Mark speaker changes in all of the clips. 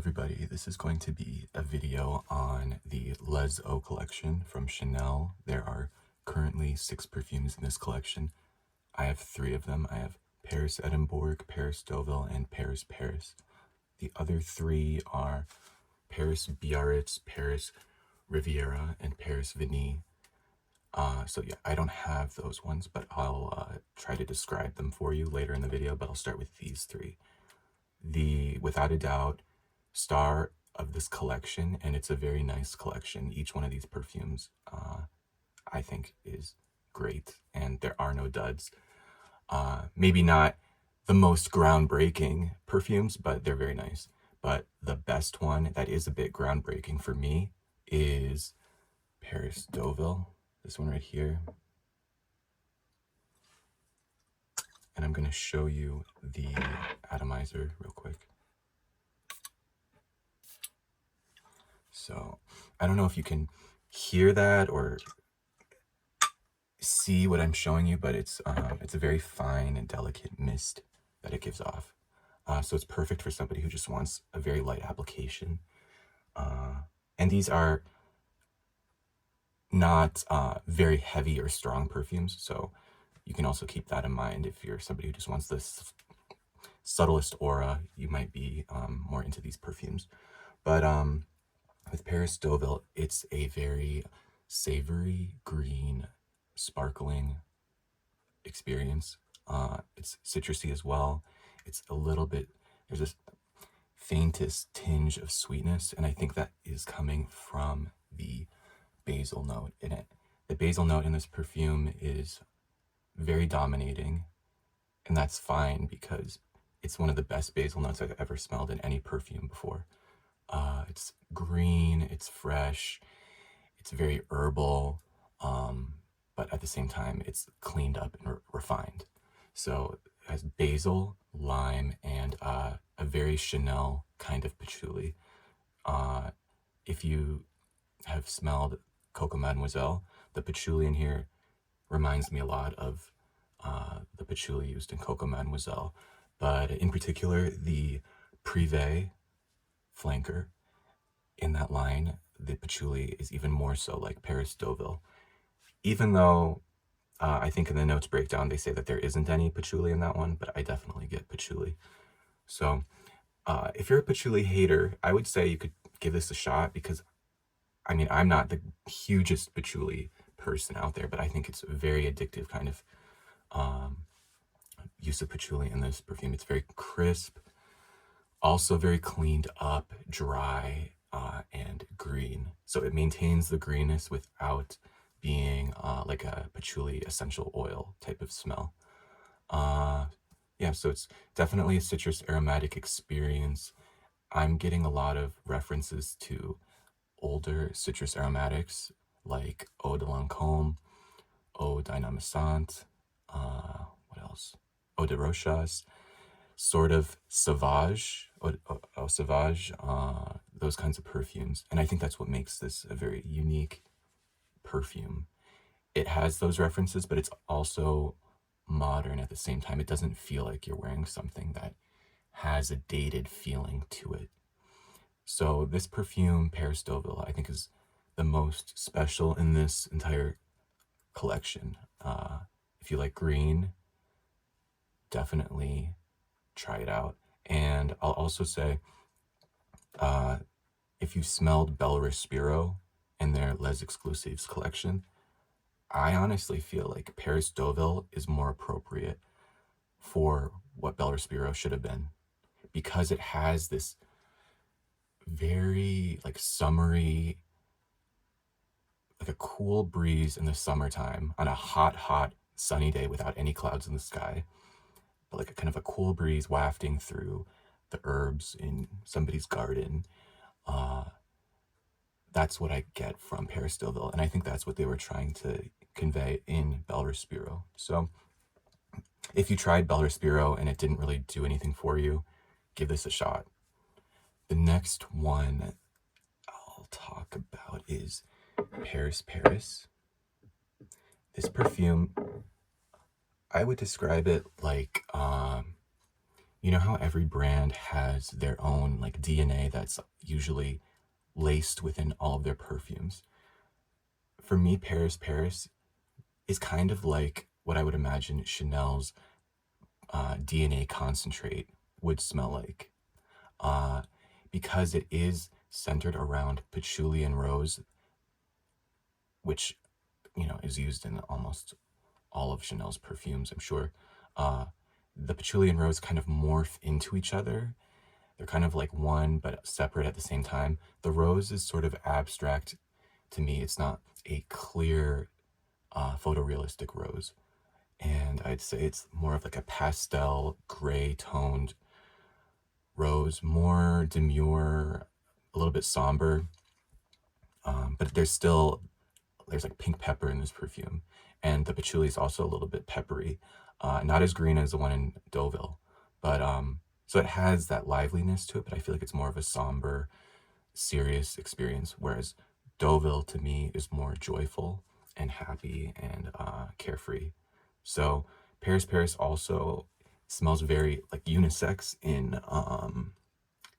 Speaker 1: everybody, this is going to be a video on the Les Eaux collection from Chanel. There are currently 6 perfumes in this collection. I have 3 of them. I have Paris-Edimbourg, Paris-Deauville, and Paris-Paris. The other 3 are Paris-Biarritz, Paris-Riviera, and Paris-Venise. So yeah, I don't have those ones, but I'll try to describe them for you later in the video, but I'll start with these 3. The, without a doubt, star of this collection, and it's a very nice collection. Each one of these perfumes, I think, is great, and there are no duds. Maybe not the most groundbreaking perfumes, but they're very nice. But the best one that is a bit groundbreaking for me is Paris-Deauville, this one right here. And I'm going to show you the atomizer real quick. So I don't know if you can hear that or see what I'm showing you, but it's a very fine and delicate mist that it gives off. So it's perfect for somebody who just wants a very light application. And these are not very heavy or strong perfumes, so you can also keep that in mind. If you're somebody who just wants this subtlest aura, you might be more into these perfumes. But with Paris-Deauville, it's a very savory, green, sparkling experience. It's citrusy as well. It's a little bit, there's this faintest tinge of sweetness, and I think that is coming from the basil note in it. The basil note in this perfume is very dominating, and that's fine because it's one of the best basil notes I've ever smelled in any perfume before. It's green, it's fresh, it's very herbal, but at the same time it's cleaned up and refined. So it has basil, lime, and a very Chanel kind of patchouli. If you have smelled Coco Mademoiselle, the patchouli in here reminds me a lot of the patchouli used in Coco Mademoiselle, but in particular the Privé flanker in that line, the patchouli is even more so like Paris-Deauville. Even though I think in the notes breakdown they say that there isn't any patchouli in that one, but I definitely get patchouli. So if you're a patchouli hater, I would say you could give this a shot because, I mean, I'm not the hugest patchouli person out there, but I think it's a very addictive kind of use of patchouli in this perfume. It's very crisp, also very cleaned up, dry, and green. So it maintains the greenness without being like a patchouli essential oil type of smell. Yeah, so it's definitely a citrus aromatic experience. I'm getting a lot of references to older citrus aromatics like Eau de Lancôme, Eau Dynamisante, what else? Eau de Rochas, sort of Sauvage, Eau Sauvage, those kinds of perfumes. And I think that's what makes this a very unique perfume. It has those references, but it's also modern at the same time. It doesn't feel like you're wearing something that has a dated feeling to it. So this perfume, Paris-Deauville, I think is the most special in this entire collection. If you like green, definitely try it out. And I'll also say, if you smelled Belle Respiro in their Les Exclusives collection, I honestly feel like Paris-Deauville is more appropriate for what Belle Respiro should have been, because it has this very like summery, like a cool breeze in the summertime on a hot sunny day without any clouds in the sky, but like a kind of a cool breeze wafting through the herbs in somebody's garden. That's what I get from Paris-Deauville, and I think that's what they were trying to convey in Belle Respiro. So if you tried Belle Respiro and it didn't really do anything for you, give this a shot. The next one I'll talk about is Paris-Paris. This perfume, I would describe it like You know how every brand has their own like DNA that's usually laced within all of their perfumes? For me, Paris is kind of like what I would imagine Chanel's DNA concentrate would smell like. Uh, because it is centered around patchouli and rose, which, is used in almost all of Chanel's perfumes, I'm sure. Uh, the patchouli and rose kind of morph into each other. They're kind of like one, but separate at the same time. The rose is sort of abstract to me. It's not a clear, photorealistic rose. And I'd say it's more of like a pastel, gray toned rose, more demure, a little bit somber. But there's like pink pepper in this perfume. And the patchouli is also a little bit peppery. Not as green as the one in Deauville. But so it has that liveliness to it, but I feel like it's more of a somber, serious experience. Whereas Deauville to me is more joyful and happy and carefree. So Paris also smells very like unisex in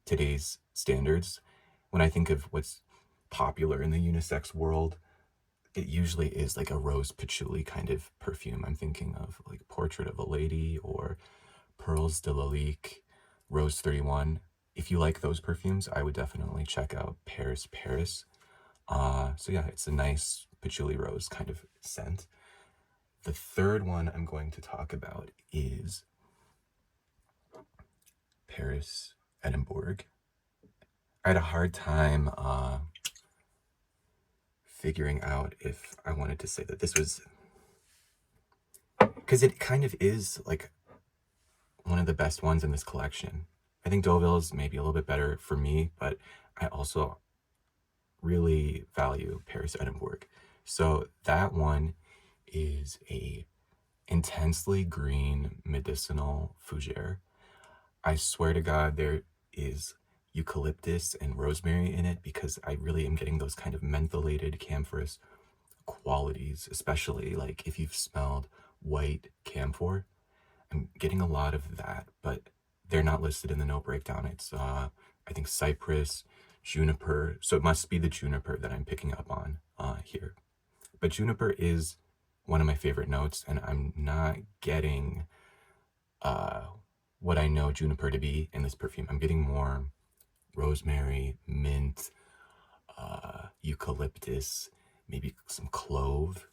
Speaker 1: today's standards. When I think of what's popular in the unisex world, it usually is like a rose patchouli kind of perfume. I'm thinking of like Portrait of a Lady or Pearls de Lalique, Rose 31. If you like those perfumes, I would definitely check out Paris. So yeah, it's a nice patchouli rose kind of scent. The third one I'm going to talk about is Paris-Edimbourg. I had a hard time figuring out if I wanted to say that this was, because it kind of is like one of the best ones in this collection. I think Deauville is maybe a little bit better for me, but I also really value Paris-Edimbourg. So that one is a intensely green medicinal fougere. I swear to God, there is eucalyptus and rosemary in it because I really am getting those kind of mentholated camphorous qualities, especially like if you've smelled white camphor. I'm getting a lot of that, but they're not listed in the note breakdown. It's, I think, cypress, juniper. So it must be the juniper that I'm picking up on here. But juniper is one of my favorite notes, and I'm not getting what I know juniper to be in this perfume. I'm getting more rosemary, mint, eucalyptus, maybe some clove.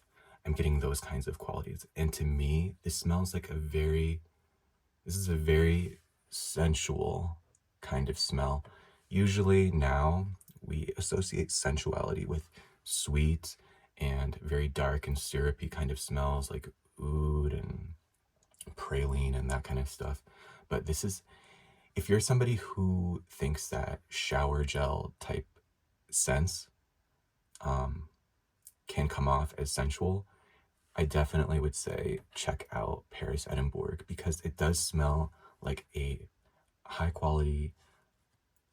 Speaker 1: I'm getting those kinds of qualities. And to me, this smells like this is a very sensual kind of smell. Usually now we associate sensuality with sweet and very dark and syrupy kind of smells like oud and praline and that kind of stuff. But this is, if you're somebody who thinks that shower gel type scents can come off as sensual, I definitely would say check out Paris-Edimbourg because it does smell like a high quality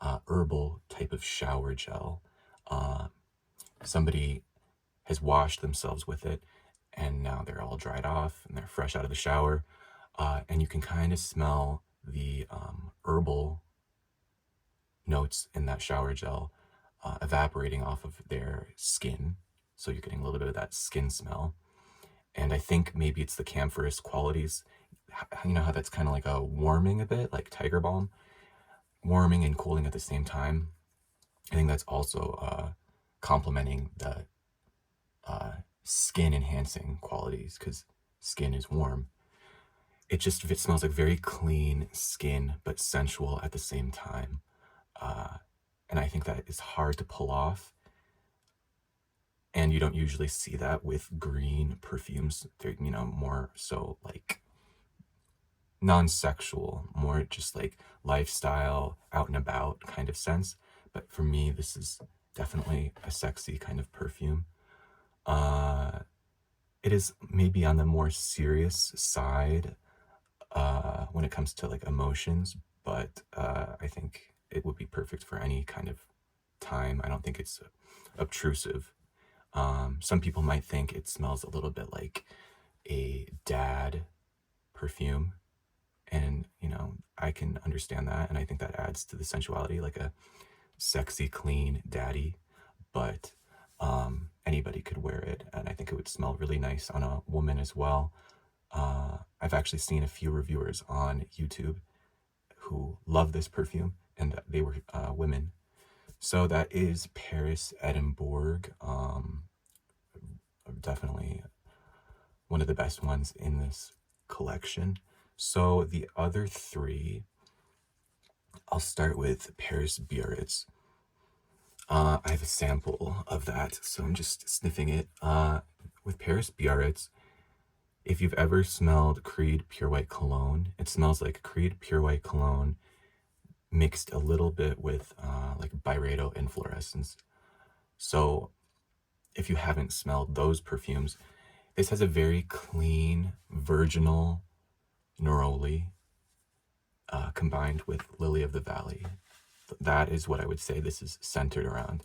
Speaker 1: herbal type of shower gel. Somebody has washed themselves with it and now they're all dried off and they're fresh out of the shower. And you can kind of smell the herbal notes in that shower gel evaporating off of their skin. So you're getting a little bit of that skin smell. And I think maybe it's the camphorous qualities. You know how that's kind of like a warming a bit, like Tiger Balm, warming and cooling at the same time. I think that's also complementing the skin enhancing qualities because skin is warm. It smells like very clean skin, but sensual at the same time. And I think that is hard to pull off. And you don't usually see that with green perfumes. They're, more so like non-sexual, more just like lifestyle, out and about kind of sense. But for me, this is definitely a sexy kind of perfume. It is maybe on the more serious side when it comes to like emotions, but I think it would be perfect for any kind of time. I don't think it's obtrusive. Some people might think it smells a little bit like a dad perfume, And, I can understand that. And I think that adds to the sensuality, like a sexy, clean daddy. But anybody could wear it. And I think it would smell really nice on a woman as well. I've actually seen a few reviewers on YouTube who love this perfume, and they were women. So that is Paris-Edimbourg. Definitely one of the best ones in this collection. So the other three, I'll start with Paris-Biarritz. I have a sample of that, so I'm just sniffing it. With Paris-Biarritz, if you've ever smelled Creed Pure White Cologne, it smells like Creed Pure White Cologne mixed a little bit with like Byredo Inflorescence. So if you haven't smelled those perfumes, this has a very clean, virginal neroli combined with Lily of the Valley. That is what I would say this is centered around.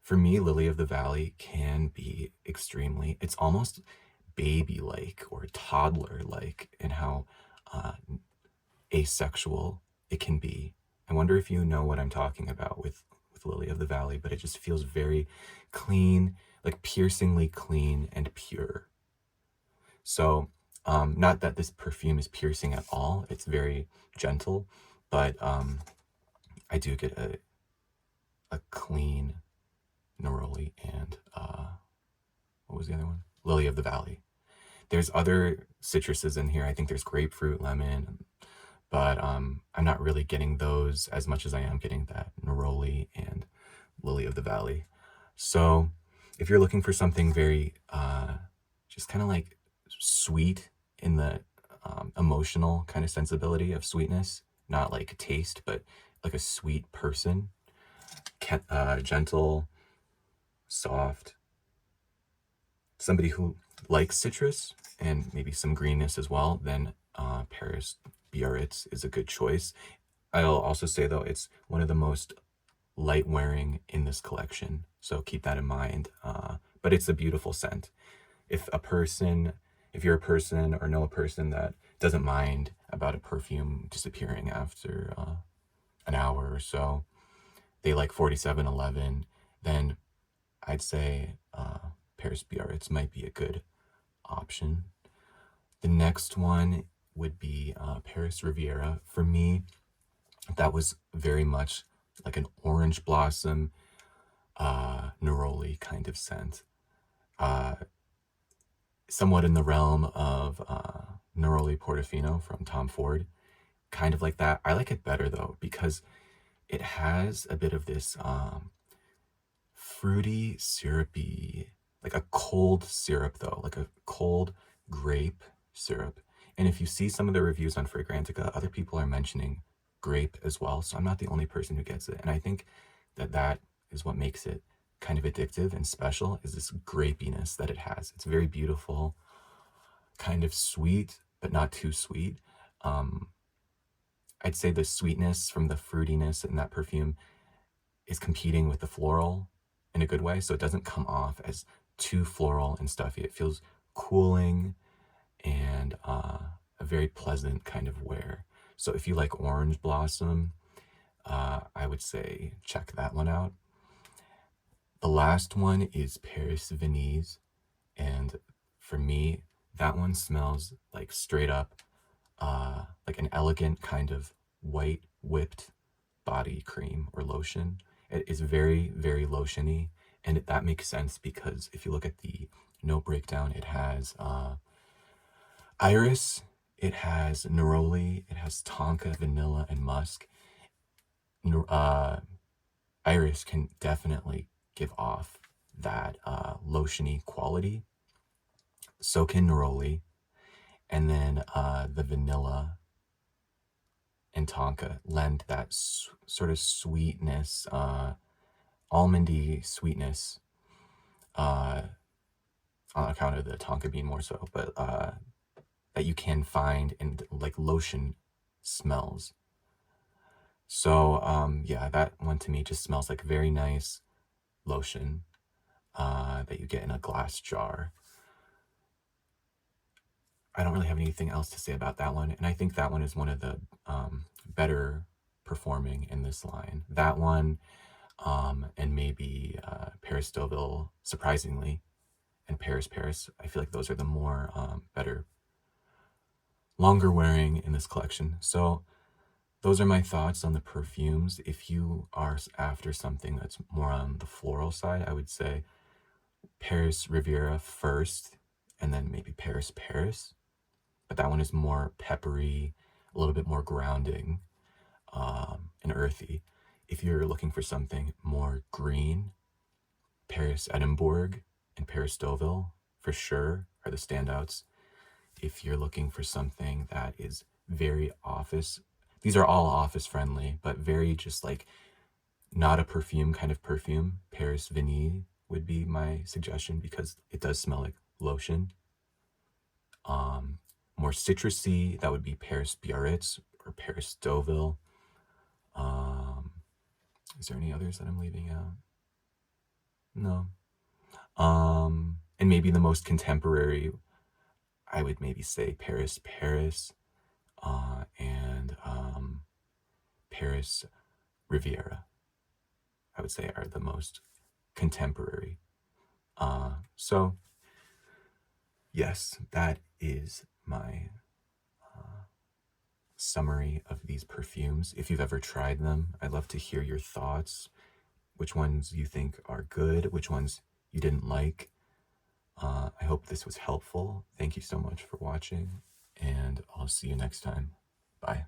Speaker 1: For me, Lily of the Valley can be extremely, it's almost baby-like or toddler-like in how asexual it can be. I wonder if you know what I'm talking about with Lily of the Valley, but it just feels very clean, like piercingly clean and pure. So, not that this perfume is piercing at all. It's very gentle, but I do get a clean neroli and what was the other one? Lily of the Valley. There's other citruses in here. I think there's grapefruit, lemon, but I'm not really getting those as much as I am getting that neroli and Lily of the Valley. So if you're looking for something very just kind of like sweet in the emotional kind of sensibility of sweetness, not like taste, but like a sweet person, gentle, soft, somebody who likes citrus and maybe some greenness as well, then Paris-Biarritz is a good choice. I'll also say, though, it's one of the most light wearing in this collection, so keep that in mind. But it's a beautiful scent. If you're a person or know a person that doesn't mind about a perfume disappearing after an hour or so, they like 4711, then I'd say Paris-Biarritz might be a good option. The next one would be Paris-Riviera. For me, that was very much like an orange blossom neroli kind of scent. Somewhat in the realm of Neroli Portofino from Tom Ford. Kind of like that. I like it better though, because it has a bit of this fruity, syrupy, like a cold syrup though, like a cold grape syrup. And if you see some of the reviews on Fragrantica, other people are mentioning grape as well. So I'm not the only person who gets it. And I think that is what makes it kind of addictive and special, is this grapiness that it has. It's very beautiful, kind of sweet, but not too sweet. I'd say the sweetness from the fruitiness in that perfume is competing with the floral in a good way. So it doesn't come off as too floral and stuffy. It feels cooling and a very pleasant kind of wear. So if you like Orange Blossom, I would say check that one out. The last one is Paris-Venise, and for me, that one smells like straight up, like an elegant kind of white whipped body cream or lotion. It is very, very lotiony, and that makes sense because if you look at the note breakdown, it has iris, it has neroli, it has tonka, vanilla, and musk. Iris can definitely give off that lotiony quality. So can neroli, and then the vanilla and tonka lend that sort of sweetness, almondy sweetness, on account of the tonka bean more so, but that you can find in like lotion smells. So yeah, that one to me just smells like very nice lotion that you get in a glass jar. I don't really have anything else to say about that one, and I think that one is one of the better performing in this line. That one, and maybe Paris-Deauville, surprisingly, and Paris. I feel like those are the more better, longer wearing in this collection. So those are my thoughts on the perfumes. If you are after something that's more on the floral side, I would say Paris-Riviera first, and then maybe Paris. But that one is more peppery, a little bit more grounding, and earthy. If you're looking for something more green, Paris-Edimbourg and Paris-Deauville for sure are the standouts. If you're looking for something that is very office, these are all office friendly, but very just like not a perfume kind of perfume, Paris-Venise would be my suggestion because it does smell like lotion. More citrusy, that would be Paris-Biarritz or Paris-Deauville. Is there any others that I'm leaving out? No. And maybe the most contemporary, I would maybe say Paris, and Paris-Riviera, I would say are the most contemporary. So yes, that is my summary of these perfumes. If you've ever tried them, I'd love to hear your thoughts. Which ones you think are good, which ones you didn't like. I hope this was helpful. Thank you so much for watching, and I'll see you next time. Bye.